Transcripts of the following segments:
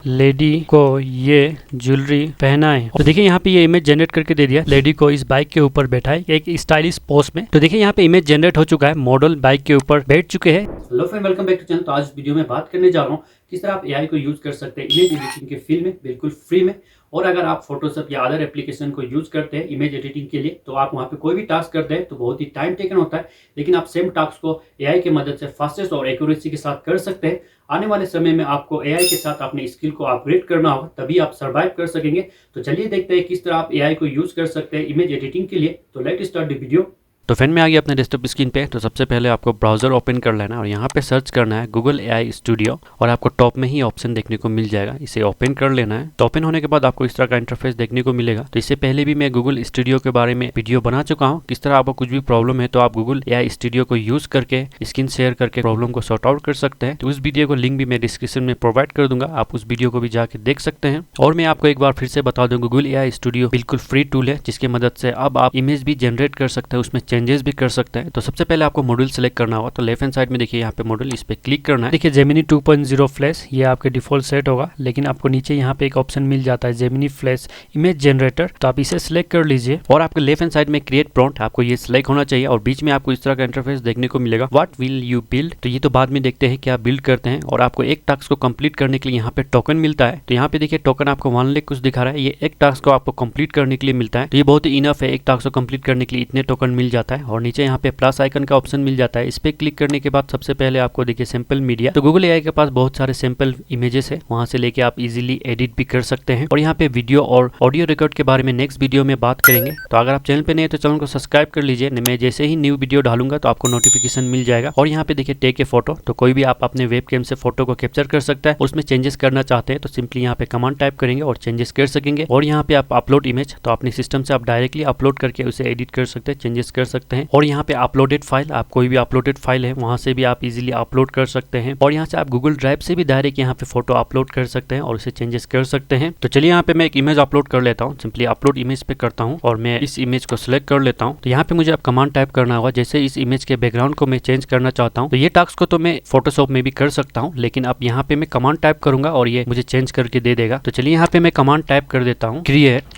Lady को ये jewellery पहनाए। तो देखिए यहाँ पे ये इमेज जनरेट करके दे दिया। लेडी को इस बाइक के ऊपर बैठा है एक स्टाइलिश पोज में। तो देखिए यहाँ पे इमेज जनरेट हो चुका है, मॉडल बाइक के ऊपर बैठ चुके हैं। Hello friend, welcome back to channel. तो आज वीडियो में बात करने जा रहा हूँ किस तरह आप एआई को यूज कर सकते हैं इमेज एडिटिंग के फील्ड में बिल्कुल फ्री में। और अगर आप फोटोशॉप या अदर एप्लीकेशन को यूज करते हैं इमेज एडिटिंग के लिए, तो आप वहाँ पे कोई भी टास्क करते हैं तो बहुत ही टाइम टेकन होता है, लेकिन आप सेम टास्क को एआई की मदद से फास्टेस्ट और एक्यूरेसी के साथ कर सकते हैं। आने वाले समय में आपको एआई के साथ अपने स्किल को अपग्रेड करना होगा, तभी आप सर्वाइव कर सकेंगे। तो चलिए देखते हैं किस तरह आप एआई को यूज कर सकते हैं इमेज एडिटिंग के लिए। तो लेट्स स्टार्ट द वीडियो। तो फ्रेंड मैं आ गया अपने डेस्कटॉप स्क्रीन पे। तो सबसे पहले आपको ब्राउजर ओपन कर लेना है और यहाँ पे सर्च करना है गूगल एआई स्टूडियो, और आपको टॉप में ही ऑप्शन देखने को मिल जाएगा, इसे ओपन कर लेना है। तो ओपन होने के बाद आपको इस तरह का इंटरफेस देखने को मिलेगा। तो इससे पहले भी मैं गूगल स्टूडियो के बारे में वीडियो बना चुका हूँ, किस तरह आपको कुछ भी प्रॉब्लम है तो आप गूगल एआई स्टूडियो को यूज करके स्क्रीन शेयर करके प्रॉब्लम को सॉर्ट आउट कर सकते हैं। तो उस वीडियो को लिंक भी मैं डिस्क्रिप्शन में प्रोवाइड कर दूंगा, आप उस वीडियो को भी जाके देख सकते हैं। और मैं आपको एक बार फिर से बता दूं, गूगल एआई स्टूडियो बिल्कुल फ्री टूल है, जिसकी मदद से अब आप इमेज भी जनरेट कर सकते हैं, उसमें चेंजेस भी कर सकते हैं। तो सबसे पहले आपको मॉड्यूल सेलेक्ट करना होगा। तो लेफ्ट हैंड साइड में देखिए यहाँ पे मॉड्यूल, इस पे क्लिक करना है। देखिए जेमिनी 2.0 फ्लैश ये आपके डिफॉल्ट सेट होगा, लेकिन आपको नीचे यहाँ पे एक ऑप्शन मिल जाता है जेमिनी फ्लैश इमेज जनरेटर। तो आप इसे सिलेक्ट कर लीजिए और आपके लेफ्ट हैंड साइड में क्रिएट प्रॉम्प्ट आपको ये सिलेक्ट होना चाहिए, और बीच में आपको इस तरह का इंटरफेस देखने को मिलेगा, व्हाट विल यू बिल्ड। तो ये तो बाद में देखते हैं क्या बिल्ड करते हैं। और आपको एक टास्क को कंप्लीट करने के लिए यहाँ पे टोकन मिलता है। तो यहाँ पे देखिए टोकन आपको 1 लाख कुछ दिखा रहा है, ये एक टास्क को आपको कंप्लीट करने के लिए मिलता है। तो ये बहुत ही इनफ है, एक टास्क को कंप्लीट करने के लिए इतने टोकन मिल जाता है। और नीचे यहाँ पे प्लस आइकन का ऑप्शन मिल जाता है, इस पे क्लिक करने के बाद सबसे पहले आपको देखिए सैंपल मीडिया। तो गूगल एआई के पास बहुत सारे सैंपल इमेजेस है, वहां से लेके आप इजीली एडिट भी कर सकते हैं। और यहाँ पे वीडियो और ऑडियो रिकॉर्ड के बारे में नेक्स्ट वीडियो में बात करेंगे। तो अगर आप चैनल पे नए हैं तो चैनल को सब्सक्राइब कर लीजिए, मैं जैसे ही न्यू वीडियो डालूंगा तो आपको नोटिफिकेशन मिल जाएगा। और यहाँ पे देखिए टेक ए फोटो, तो कोई भी आप अपने वेब कैम से फोटो को कैप्चर कर सकता है, उसमें चेंजेस करना चाहते हैं तो सिंपली यहाँ पे कमांड टाइप करेंगे और चेंजेस कर सकेंगे। और यहाँ पे आप अपलोड इमेज, तो अपने सिस्टम से आप डायरेक्टली अपलोड करके उसे एडिट कर सकते हैं, चेंजेस कर सकते हैं। और यहाँ पे अपलोडेड फाइल, आप कोई भी अपलोडेड फाइल है वहां से भी आप इजीली अपलोड कर सकते हैं। और यहाँ से आप गूगल ड्राइव से भी डायरेक्ट यहाँ पे फोटो अपलोड कर सकते हैं और उसे चेंजेस कर सकते हैं। तो चलिए यहाँ पे मैं एक इमेज अपलोड कर लेता हूँ, सिंपली अपलोड इमेज पे करता हूँ और मैं इस इमेज को सिलेक्ट कर लेता हूँ। तो यहाँ पे मुझे अब कमांड टाइप करना होगा, जैसे इस इमेज के बैकग्राउंड को मैं चेंज करना चाहता हूँ। तो ये टास्क को तो मैं फोटोशॉप में भी कर सकता हूँ, लेकिन अब यहाँ पे मैं कमांड टाइप करूंगा और ये मुझे चेंज करके दे देगा। तो चलिए यहाँ पे मैं कमांड टाइप कर देता हूँ, क्रिएट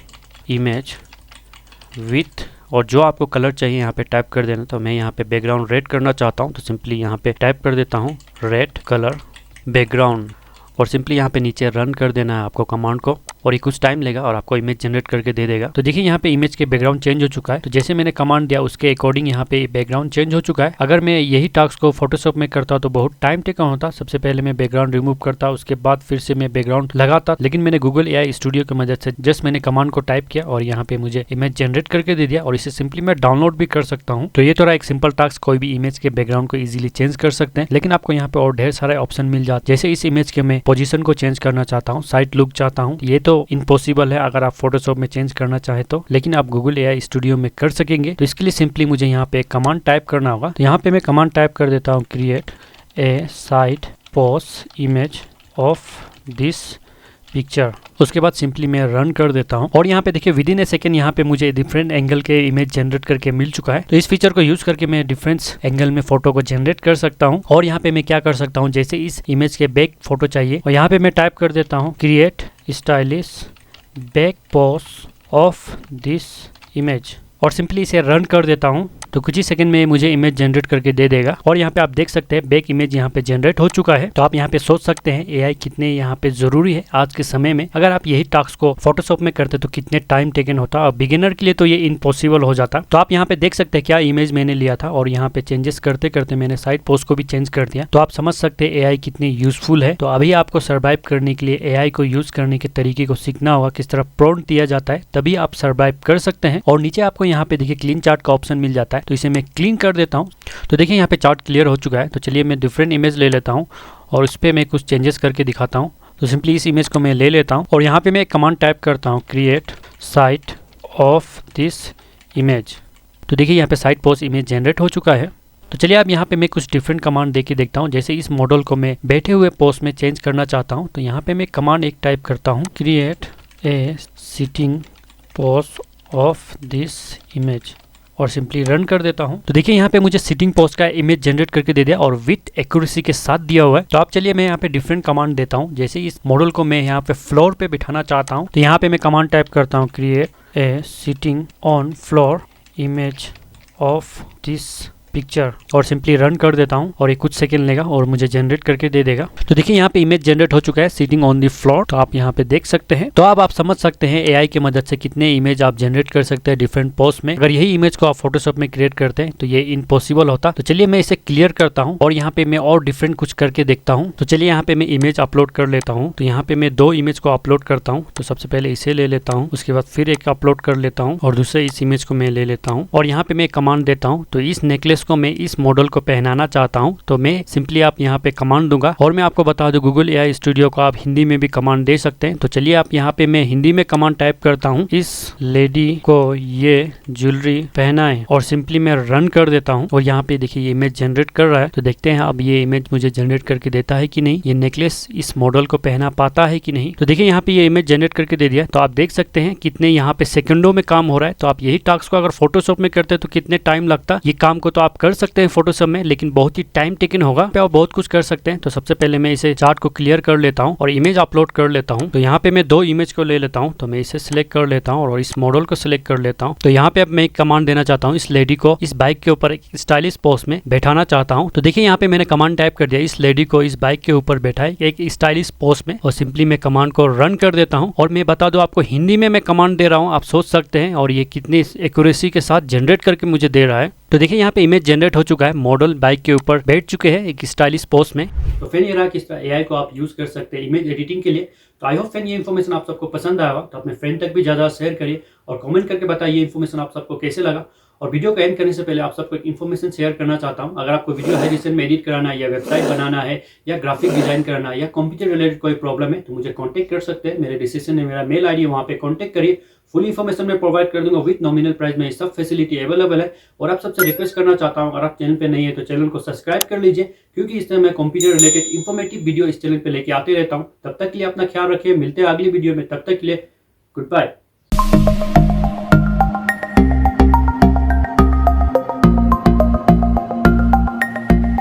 इमेज विथ, और जो आपको कलर चाहिए यहाँ पे टाइप कर देना। तो मैं यहाँ पे बैकग्राउंड रेड करना चाहता हूँ, तो सिंपली यहाँ पे टाइप कर देता हूँ रेड कलर बैकग्राउंड, और सिंपली यहाँ पे नीचे रन कर देना है आपको कमांड को, और ये कुछ टाइम लेगा और आपको इमेज जनरेट करके दे देगा। तो देखिए यहाँ पे इमेज के बैकग्राउंड चेंज हो चुका है। तो जैसे मैंने कमांड दिया उसके अकॉर्डिंग यहाँ पे बैकग्राउंड चेंज हो चुका है। अगर मैं यही टास्क को फोटोशॉप में करता तो बहुत टाइम टेकन होता, सबसे पहले मैं बैकग्राउंड रिमूव करता, उसके बाद फिर से मैं बैकग्राउंड लगाता। लेकिन मैंने गूगल एआई स्टूडियो की मदद से जस्ट मैंने कमांड को टाइप किया और यहाँ पे मुझे इमेज जनरेट करके दे दिया, और इसे सिंपली मैं डाउनलोड भी कर सकता हूँ। तो ये थोड़ा एक सिंपल टास्क, कोई भी इमेज के बैकग्राउंड को इजीली चेंज कर सकते हैं। लेकिन आपको यहाँ पे और ढेर सारे ऑप्शन मिल जाते, जैसे इस इमेज के मैं पोजीशन को चेंज करना चाहता हूँ, साइड लुक चाहता हूँ, ये तो इम्पॉसिबल है अगर आप फोटोशॉप में चेंज करना चाहे तो, लेकिन आप गूगल एआई स्टूडियो में कर सकेंगे। तो इसके लिए सिंपली मुझे यहाँ पे कमांड टाइप करना होगा। तो यहाँ पे मैं कमांड टाइप कर देता हूँ, create a side pose image of this picture. उसके बाद सिंपली मैं रन कर देता हूं, और यहाँ पे देखिए विद इन ए सेकंड यहाँ पे मुझे डिफरेंट एंगल के इमेज जनरेट करके मिल चुका है। तो इस फीचर को यूज करके मैं डिफरेंट एंगल में फोटो को जनरेट कर सकता हूं। और यहाँ पे मैं क्या कर सकता हूँ, जैसे इस इमेज के बैक फोटो चाहिए, और यहाँ पे मैं टाइप कर देता हूँ create stylish back pose of this image, और सिंपली इसे रन कर देता हूँ। तो कुछ ही सेकंड में मुझे इमेज जनरेट करके दे देगा। और यहाँ पे आप देख सकते हैं बैक इमेज यहाँ पे जनरेट हो चुका है। तो आप यहाँ पे सोच सकते हैं एआई कितने यहाँ पे जरूरी है आज के समय में। अगर आप यही टास्क को फोटोशॉप में करते तो कितने टाइम टेकन होता, और बिगिनर के लिए तो ये इम्पॉसिबल हो जाता। तो आप यहाँ पे देख सकते हैं क्या इमेज मैंने लिया था, और यहाँ पे चेंजेस करते करते मैंने साइड पोस्ट को भी चेंज कर दिया। तो आप समझ सकते हैं एआई कितनी यूजफुल है। तो अभी आपको सर्वाइव करने के लिए एआई को यूज करने के तरीके को सीखना होगा, किस तरह प्रॉम्प्ट दिया जाता है, तभी आप सर्वाइव कर सकते हैं। और नीचे आपको यहाँ पे देखिए क्लीन चार्ट का ऑप्शन मिल जाता है, तो इसे मैं क्लीन कर देता हूं। तो देखिए यहाँ पे चार्ट क्लियर हो चुका है। तो चलिए मैं डिफरेंट इमेज ले लेता हूं और उस पर मैं कुछ चेंजेस करके दिखाता हूं। तो सिंपली इस इमेज को मैं ले लेता हूं और यहाँ पे मैं एक कमांड टाइप करता हूं, create side of this image. तो देखिए यहाँ पे साइड पोस्ट इमेज जनरेट हो चुका है। तो चलिए अब यहाँ पे मैं कुछ डिफरेंट कमांड देके देखता हूँ। जैसे इस मॉडल को मैं बैठे हुए पोस्ट में चेंज करना चाहता हूँ, तो यहाँ पे मैं कमांड एक टाइप करता हूँ, create a sitting pose of this image. और सिंपली रन कर देता हूँ। तो देखिए यहाँ पे मुझे सिटिंग पोस्ट का इमेज जनरेट करके दे दिया और विथ एक्यूरेसी के साथ दिया हुआ है। तो आप चलिए मैं यहाँ पे डिफरेंट कमांड देता हूँ। जैसे इस मॉडल को मैं यहाँ पे फ्लोर पे बिठाना चाहता हूँ तो यहाँ पे मैं कमांड टाइप करता हूँ create a sitting on floor image of this picture और सिंपली रन कर देता हूं और ये कुछ सेकंड लेगा और मुझे जनरेट करके दे देगा। तो देखिए यहाँ पे इमेज जनरेट हो चुका है सिटिंग ऑन द फ्लोर। तो आप यहाँ पे देख सकते हैं। तो अब आप समझ सकते हैं एआई की मदद से कितने इमेज आप जनरेट कर सकते हैं डिफरेंट पोस्ट में। अगर यही इमेज को आप फोटोशॉप में क्रिएट करते हैं तो ये इम्पॉसिबल होता। तो चलिए मैं इसे क्लियर करता हूँ और यहाँ पे मैं और डिफरेंट कुछ करके देखता हूँ। तो चलिए यहाँ पे मैं इमेज अपलोड कर लेता हूँ। तो यहाँ पे मैं 2 इमेज को अपलोड करता हूँ। तो सबसे पहले इसे ले लेता हूँ, उसके बाद फिर एक अपलोड कर लेता हूँ और दूसरे इस इमेज को मैं ले लेता हूँ और यहाँ पे मैं कमांड देता हूँ। तो इस नेकलेस को मैं इस मॉडल को पहनाना चाहता हूं तो मैं सिंपली आप यहां पे कमांड दूंगा और मैं आपको बता दूं गूगल एआई स्टूडियो को आप हिंदी में भी कमांड दे सकते हैं। तो चलिए आप यहां पे मैं हिंदी में कमांड टाइप करता हूं, इस लेडी को ये ज्वेलरी पहनाएं और सिंपली मैं रन कर देता हूं और यहाँ पे देखिए ये इमेज जनरेट कर रहा है। तो देखते हैं अब ये इमेज मुझे जनरेट करके देता है कि नहीं, ये नेकलेस इस मॉडल को पहना पाता है कि नहीं। तो देखिए यहाँ पे ये इमेज जनरेट करके दे दिया। तो आप देख सकते हैं कितने यहाँ पे सेकंडों में काम हो रहा है। तो आप यही टास्क को अगर फोटोशॉप में करते तो कितने टाइम लगता। ये काम को तो आप कर सकते हैं फोटोशॉप में, लेकिन बहुत ही टाइम टेकन होगा। आप बहुत कुछ कर सकते हैं। तो सबसे पहले मैं इसे चार्ट को क्लियर कर लेता हूं और इमेज अपलोड कर लेता हूं। तो यहाँ पे मैं 2 इमेज को ले लेता हूं। तो मैं इसे सिलेक्ट कर लेता हूं और इस मॉडल को सिलेक्ट कर लेता हूं। तो यहाँ पे अब मैं एक कमांड देना चाहता हूँ, इस लेडी को इस बाइक के ऊपर एक स्टाइलिश पोज में बैठाना चाहता हूँ। तो देखिए यहाँ पे मैंने कमांड टाइप कर दिया, इस लेडी को इस बाइक के ऊपर बैठाए एक स्टाइलिश पोज में और सिंपली मैं कमांड को रन कर देता हूँ। और मैं बता दूं आपको हिंदी में मैं कमांड दे रहा हूँ, आप सोच सकते हैं और ये कितनी एक्यूरेसी के साथ जनरेट करके मुझे दे रहा है। तो देखिए यहाँ पे इमेज जनरेट हो चुका है, मॉडल बाइक के ऊपर बैठ चुके हैं एक स्टाइलिश पोज में। तो फ्रेंड ये रहा कि एआई को आप यूज कर सकते हैं इमेज एडिटिंग के लिए। तो आई होप फ्रेंड ये इन्फॉर्मेशन आप सबको पसंद आया होगा। तो अपने फ्रेंड तक भी ज़्यादा शेयर करिए और कमेंट करके बताइए ये इन्फॉर्मेशन आप सबको कैसे लगा। और वीडियो को एंड करने से पहले आप सबको एक इन्फॉर्मेशन शेयर करना चाहता हूं। अगर आपको वीडियो हाईरेजोल्यूशन में एडिट कराना है या वेबसाइट बनाना है या ग्राफिक डिजाइन कराना है या कंप्यूटर रिलेटेड कोई प्रॉब्लम है तो मुझे कांटेक्ट कर सकते हैं। मेरे डिस्क्रिप्शन में मेरा मेल आईडी है, वहां पे कांटेक्ट करिए। फुल इन्फॉर्मेशन मैं प्रोवाइड कर दूंगा विद नॉमिनल प्राइस में। सब फैसिलिटी अवेलेबल है। और आप सबसे रिक्वेस्ट करना चाहता हूं, अगर आप चैनल पे नहीं है तो चैनल को सब्सक्राइब कर लीजिए, क्योंकि इस तरह मैं कंप्यूटर रिलेटेड इंफॉर्मेटिव वीडियो इस चैनल पे लेके आते रहता हूं। तब तक के लिए अपना ख्याल रखिए, मिलते हैं अगली वीडियो में। तब तक के लिए गुड बाय।